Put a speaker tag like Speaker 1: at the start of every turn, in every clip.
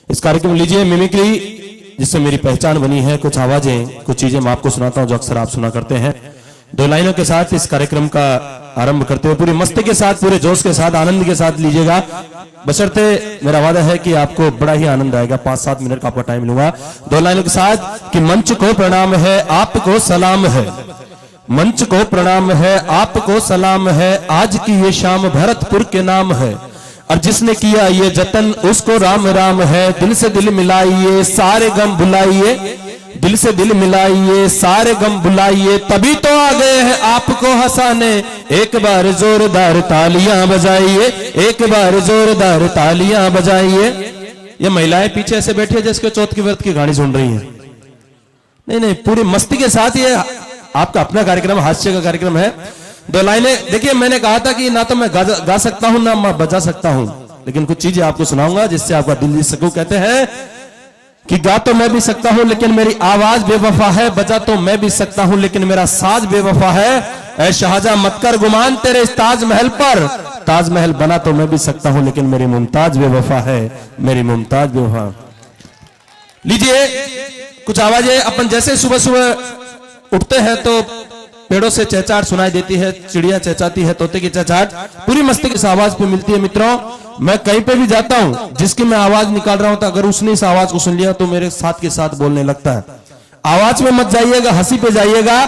Speaker 1: इस कार्यक्रम लीजिए मिमिक्री, जिससे मेरी पहचान बनी है। कुछ आवाजें, कुछ चीजें मैं आपको सुनाता हूं जो अक्सर आप सुना करते हैं। दो लाइनों के साथ इस कार्यक्रम का आरंभ करते हुए पूरी मस्ती के साथ, पूरे जोश के साथ, आनंद के साथ लीजिएगा। बशर्ते मेरा वादा है कि आपको बड़ा ही आनंद आएगा। 5-7 मिनट का आपका टाइम लूंगा। दो लाइनों के साथ कि मंच को प्रणाम है, आपको सलाम है। मंच को प्रणाम है, आपको सलाम है। आज की ये शाम भरतपुर के नाम है, और जिसने किया ये जतन उसको राम राम है। दिल से दिल मिलाइए, सारे गम भुलाइए। दिल से दिल मिलाइए, सारे गम भुलाइए। तभी तो आ गए हैं आपको हंसाने। एक बार जोरदार तालियां बजाइए, एक बार जोरदार तालियां बजाइए। ये महिलाएं पीछे ऐसे बैठी है जैसे चौथ की व्रत की गाड़ी सुन रही हैं। नहीं नहीं, पूरी मस्ती के साथ ये आपका अपना कार्यक्रम, हास्य का कार्यक्रम है। दो लाइनें देखिए, मैंने कहा था कि ना तो मैं गा सकता हूं ना मैं बजा सकता हूं, लेकिन कुछ चीजें आपको सुनाऊंगा जिससे आपका दिल जीत सकूं। कहते हैं कि गा तो मैं भी सकता हूं लेकिन मेरी आवाज बेवफा है। बजा तो मैं भी सकता हूं लेकिन मेरा साज बेवफा है। ऐ शाहजहां मत कर गुमान तेरे इस ताजमहल पर। ताजमहल बना तो मैं भी सकता हूं लेकिन मेरी मुमताज बेवफा है, मेरी मुमताज बेवफा। लीजिए कुछ आवाजें। अपन जैसे सुबह सुबह उठते हैं तो पेड़ों से चहचहाट सुनाई देती है, चिड़िया चहचहाती है, तोते की चहचहाट पूरी मस्ती की आवाज पे मिलती है। मित्रों, मैं कहीं पे भी जाता हूं, जिसकी मैं आवाज निकाल रहा हूं, तो अगर उसने इस आवाज को सुन लिया तो मेरे साथ के साथ बोलने लगता है। आवाज में मत जाइएगा, हंसी पे जाइएगा।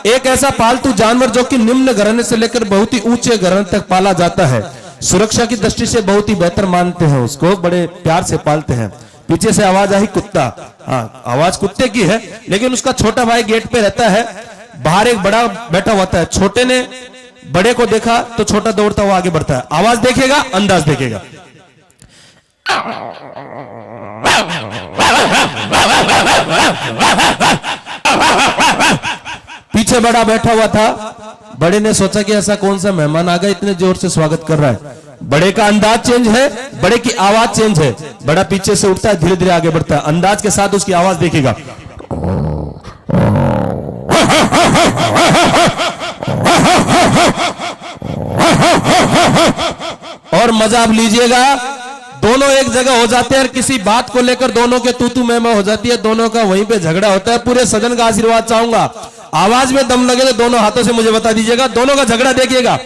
Speaker 1: एक ऐसा पालतू जानवर जो कि निम्न घराने से लेकर बहुत ही ऊंचे घराने तक पाला जाता है। सुरक्षा की दृष्टि से बहुत ही बेहतर मानते हैं उसको, बड़े प्यार से पालते हैं। पीछे से आवाज आई कुत्ता। हाँ, आवाज कुत्ते की है, लेकिन उसका छोटा भाई गेट पे रहता है। बाहर एक बड़ा बैठा होता है। छोटे ने बड़े को देखा तो छोटा दौड़ता हुआ आगे बढ़ता है। आवाज देखेगा, अंदाज देखेगा। पीछे बड़ा बैठा हुआ था। बड़े ने सोचा कि ऐसा कौन सा मेहमान आ गया, इतने जोर से स्वागत कर रहा है। बड़े का अंदाज चेंज है, बड़े की आवाज चेंज है। बड़ा पीछे से उठता है, धीरे धीरे आगे बढ़ता है। अंदाज के साथ उसकी आवाज देखेगा। और मजा आप लीजिएगा। दोनों एक जगह हो जाते हैं और किसी बात को लेकर दोनों के तू मैं हो जाती है। दोनों का वहीं पे झगड़ा होता है। पूरे सदन का आशीर्वाद चाहूंगा। आवाज में दम लगे तो दोनों हाथों से मुझे बता दीजिएगा। दोनों का झगड़ा देखिएगा।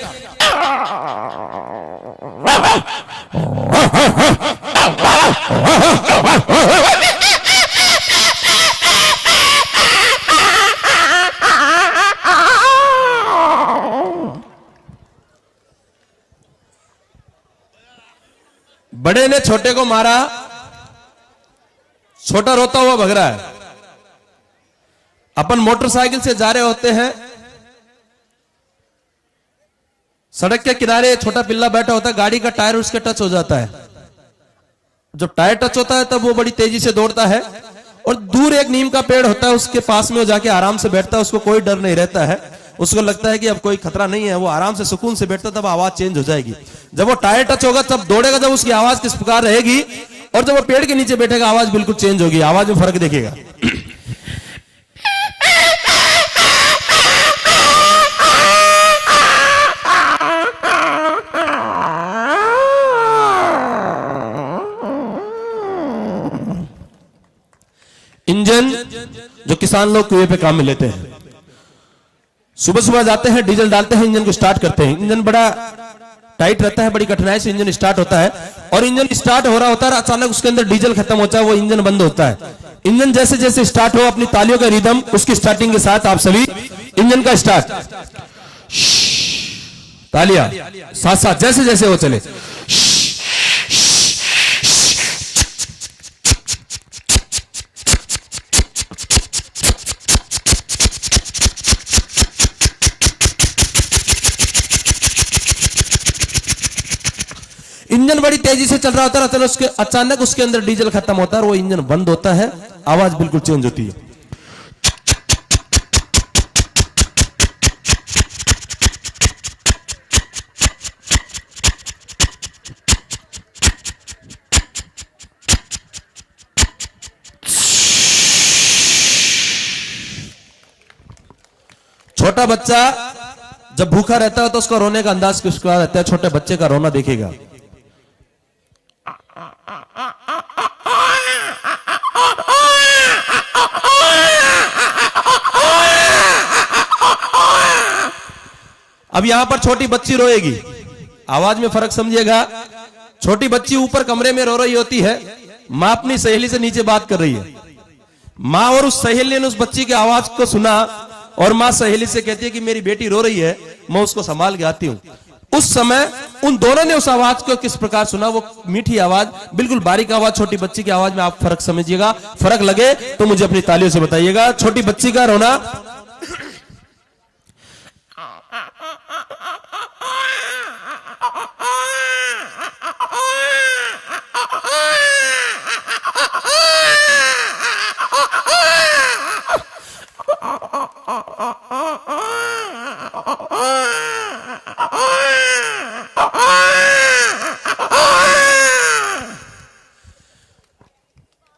Speaker 1: बड़े ने छोटे को मारा, छोटा रोता हुआ भग रहा है। अपन मोटरसाइकिल से जा रहे होते हैं, सड़क के किनारे छोटा पिल्ला बैठा होता है। गाड़ी का टायर उसके टच हो जाता है। जब टायर टच होता है तब वो बड़ी तेजी से दौड़ता है, और दूर एक नीम का पेड़ होता है, उसके पास में वो जाके आराम से बैठता है। उसको कोई डर नहीं रहता है। उसको लगता है कि अब कोई खतरा नहीं है। वो आराम से सुकून से बैठता, तब आवाज चेंज हो जाएगी। जब वो टायर टच होगा तब दौड़ेगा, जब उसकी आवाज किस प्रकार रहेगी। और जब वो पेड़ के नीचे बैठेगा आवाज बिल्कुल चेंज होगी। आवाज में फर्क देखेगा। इंजन जो किसान लोग कुएं पे काम में लेते हैं, सुबह सुबह जाते हैं, डीजल डालते हैं, इंजन को स्टार्ट करते हैं। इंजन बड़ा टाइट रहता है, बड़ी कठिनाई से इंजन स्टार्ट होता है। और इंजन स्टार्ट हो रहा होता है, अचानक उसके अंदर डीजल खत्म होता है, वो इंजन बंद होता है। इंजन जैसे जैसे स्टार्ट हो, अपनी तालियों का रिदम उसकी स्टार्टिंग के साथ आप सभी इंजन का स्टार्ट, तालियां साथ साथ जैसे जैसे वो चले। इंजन बड़ी तेजी से चल रहा होता है, अचानक उसके अंदर डीजल खत्म होता है और वो इंजन बंद होता है। आवाज बिल्कुल चेंज होती है। छोटा बच्चा जब भूखा रहता है तो उसका रोने का अंदाज किस प्रकार रहता है। छोटे बच्चे का रोना देखेगा। अब यहां पर छोटी बच्ची रोएगी, आवाज में फर्क समझिएगा। छोटी बच्ची ऊपर कमरे में रो रही होती है, मां अपनी सहेली से नीचे बात कर रही है। मां और उस सहेली ने उस बच्ची की आवाज को सुना और मां सहेली से कहती है कि मेरी बेटी रो रही है, मैं उसको संभाल के आती हूं। उस समय उन दोनों ने उस आवाज को किस प्रकार सुना, वो मीठी आवाज, बिल्कुल बारीक आवाज छोटी बच्ची की आवाज में। आप फर्क समझिएगा, फर्क लगे तो मुझे अपनी तालियों से बताइएगा। छोटी बच्ची का रोना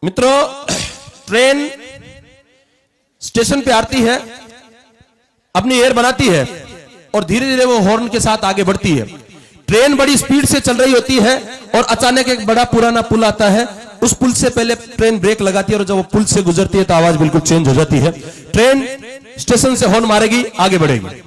Speaker 1: मित्रों, ट्रेन स्टेशन पे आती है, अपनी एयर बनाती है और धीरे धीरे वो हॉर्न के साथ आगे बढ़ती है। ट्रेन बड़ी स्पीड से चल रही होती है और अचानक एक बड़ा पुराना पुल आता है। उस पुल से पहले ट्रेन ब्रेक लगाती है और जब वो पुल से गुजरती है तो आवाज बिल्कुल चेंज हो जाती है। ट्रेन स्टेशन से हॉर्न मारेगी, आगे बढ़ेगी।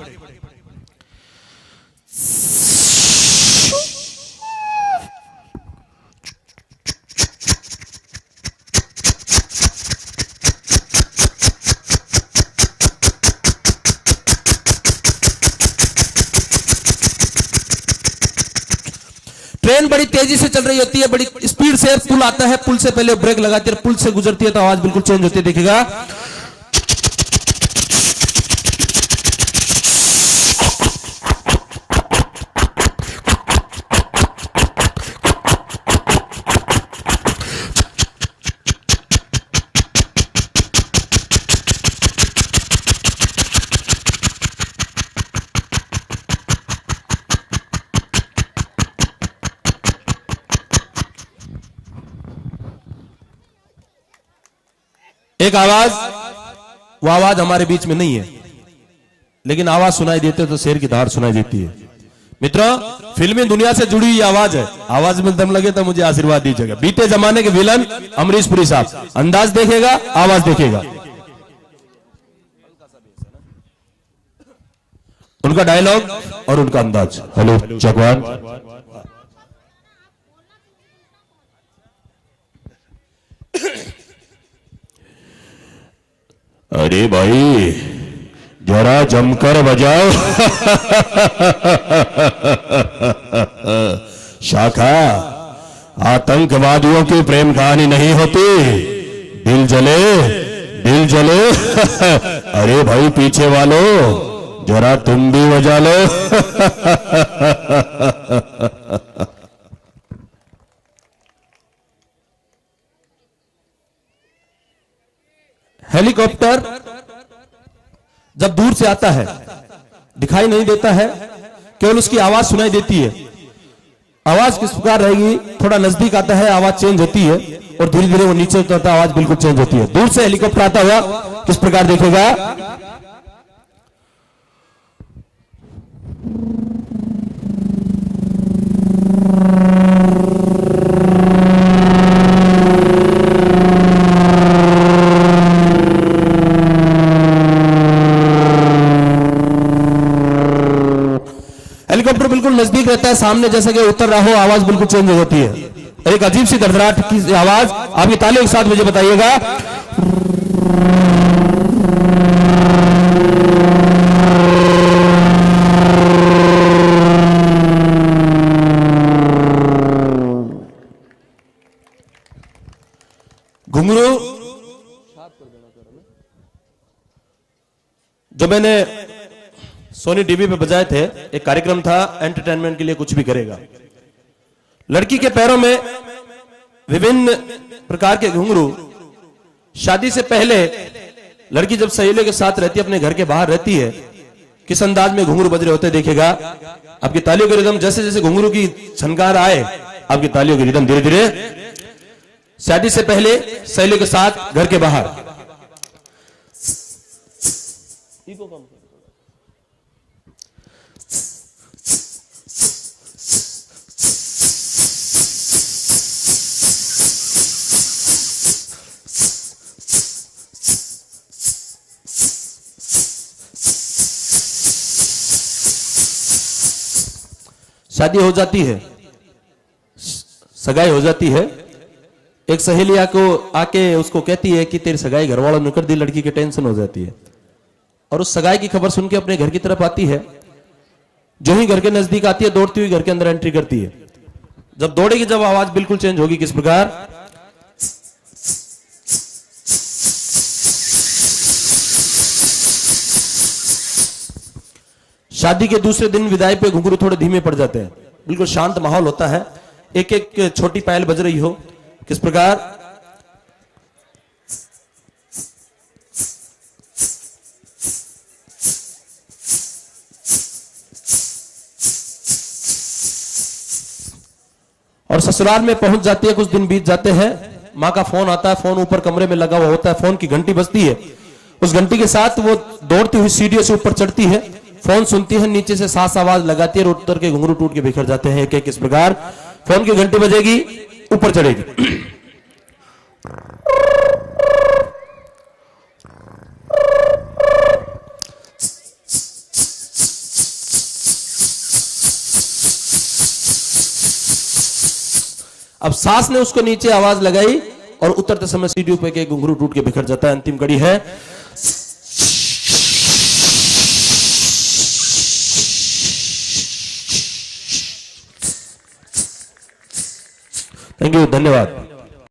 Speaker 1: ट्रेन बड़ी तेजी से चल रही होती है, बड़ी स्पीड से पुल आता है, पुल से पहले ब्रेक लगाती है, पुल से गुजरती है तो आवाज बिल्कुल चेंज होती है। देखिएगा, एक आवाज, वो आवाज हमारे बीच में नहीं है, लेकिन आवाज सुनाई देती है तो शेर की धार सुनाई देती है। मित्रों, फिल्मी दुनिया से जुड़ी हुई आवाज है, आवाज में दम लगे तो मुझे आशीर्वाद दीजिएगा। बीते जमाने के विलन अमरीश पुरी साहब, अंदाज देखेगा, आवाज देखेगा, उनका डायलॉग और उनका अंदाज। हेलो जगवान, अरे भाई जरा जमकर बजाओ। शाखा, आतंकवादियों की प्रेम कहानी नहीं होती, दिल जले दिल जले। अरे भाई पीछे वालों, जरा तुम भी बजा लो। हेलीकॉप्टर जब दूर से आता है, दिखाई नहीं देता है, केवल उसकी आवाज सुनाई देती है। आवाज किस प्रकार रहेगी, थोड़ा नजदीक आता है आवाज चेंज होती है और धीरे धीरे वो नीचे उतरता है, आवाज बिल्कुल चेंज होती है। दूर से हेलीकॉप्टर आता हुआ किस प्रकार देखेगा, हेलीकॉप्टर बिल्कुल नजदीक रहता है, सामने जैसे कि उतर रहा हो, आवाज बिल्कुल चेंज होती है। एक अजीब सी दर्दनाक की आवाज, आपकी तालियों के साथ मुझे बताइएगा। घुंघरू जो मैंने सोनी टीवी पे बजाए थे, एक कार्यक्रम था एंटरटेनमेंट के लिए कुछ भी करेगा। लड़की के पैरों में विभिन्न प्रकार के घुंघरू, शादी से पहले लड़की जब सहेलियों के साथ रहती है, अपने घर के बाहर रहती है, किस अंदाज में घुंघरू बज रहे होते देखिएगा। आपकी तालियों के रिदम, जैसे जैसे घुंघरू की झनकार आए, आपकी तालियों की रिदम धीरे धीरे, शादी से पहले सहेलियों के साथ घर के बाहर। शादी हो जाती है, सगाई हो जाती है। एक सहेली आके उसको कहती है कि तेरी सगाई घर वालों ने कर दी, लड़की की टेंशन हो जाती है और उस सगाई की खबर सुन के अपने घर की तरफ आती है। जो ही घर के नजदीक आती है दौड़ती हुई घर के अंदर एंट्री करती है। जब दौड़ेगी, जब आवाज बिल्कुल चेंज होगी, किस प्रकार, शादी के दूसरे दिन विदाई पे घुंघरू थोड़े धीमे पड़ जाते हैं, बिल्कुल शांत माहौल होता है। एक एक छोटी पायल बज रही हो, किस प्रकार, और ससुराल में पहुंच जाती है। कुछ दिन बीत जाते हैं, मां का फोन आता है, फोन ऊपर कमरे में लगा हुआ होता है, फोन की घंटी बजती है। उस घंटी के साथ वो दौड़ती हुई सीढ़ियों से ऊपर चढ़ती है, फोन सुनती है, नीचे से सास आवाज लगाती है और उतर के घुंघरू टूट के बिखर जाते हैं एक एक। इस प्रकार फोन की घंटी बजेगी, ऊपर चढ़ेगी। अब सास ने उसको नीचे आवाज लगाई और उतरते समय सीढ़ियों पे के घुंघरू टूट के बिखर जाता है। अंतिम कड़ी है, थैंक यू, धन्यवाद।